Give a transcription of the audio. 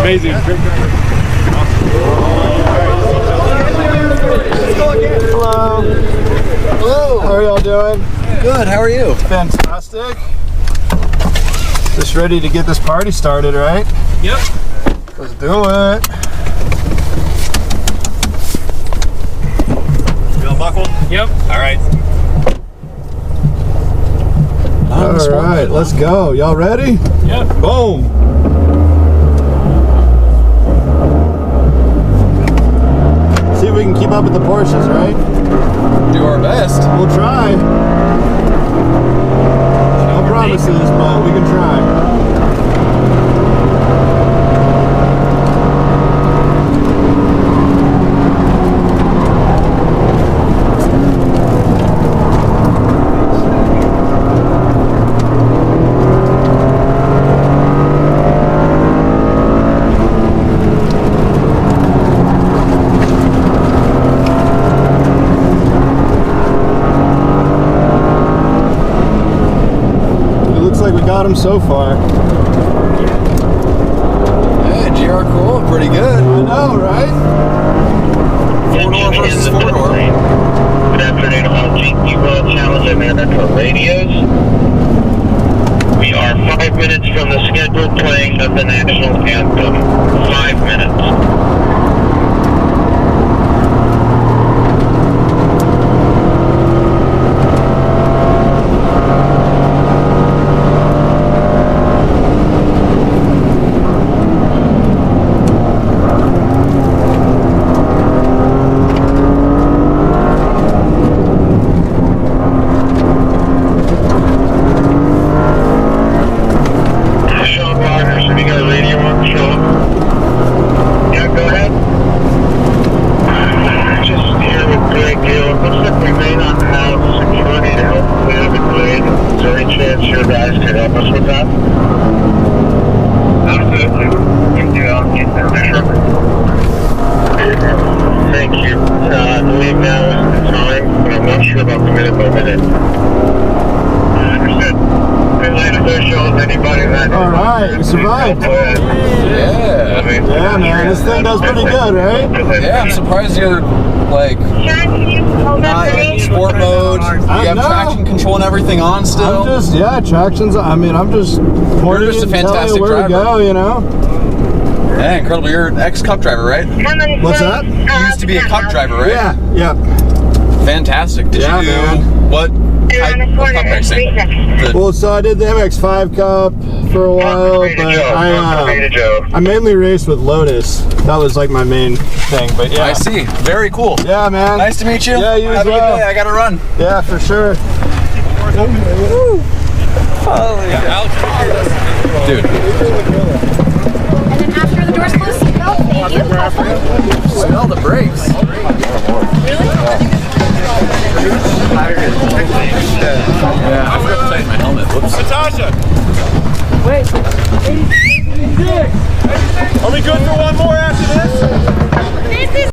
Amazing. Hello. Hello. How are y'all doing? Good. How are you? Fantastic. Just ready to get this party started, right? Yep. Let's do it. You all buckled? Yep. All right. All right, let's go. Y'all ready? Yep. Boom. See if we can keep up with the Porsches, right? Do our best. We'll try. No promises, but we can try. Got him so far. Hey, GR Corolla, pretty good. I know, right? Four-door versus four-door. Good afternoon, all GT World Challenge America radios. We are 5 minutes from the scheduled playing of the national anthem. 5 minutes. Yeah, man, this thing does pretty good, right? Yeah, I'm surprised you're like not in sport mode. You have traction control and everything on still. I'm just, traction's. I mean, I'm just. You're just a fantastic where driver. To go, you know. Yeah, incredible. You're an ex-cup driver, right? What's that? You used to be a cup driver, right? Yeah. Fantastic. Did you do man. what type of cup racing? Well, so I did the MX-5 Cup for a while, but I mainly raced with Lotus. That was like my main thing, but yeah. I see. Very cool. Yeah, man. Nice to meet you. Yeah, you Have as well. a good day. I gotta run. Yeah, for sure. Dude. And then after the doors close, seatbelt. Thank you. Have fun. Smell the brakes. Really? Yeah, I forgot to tighten my helmet. Whoops. Natasha! Wait. Are we good for one?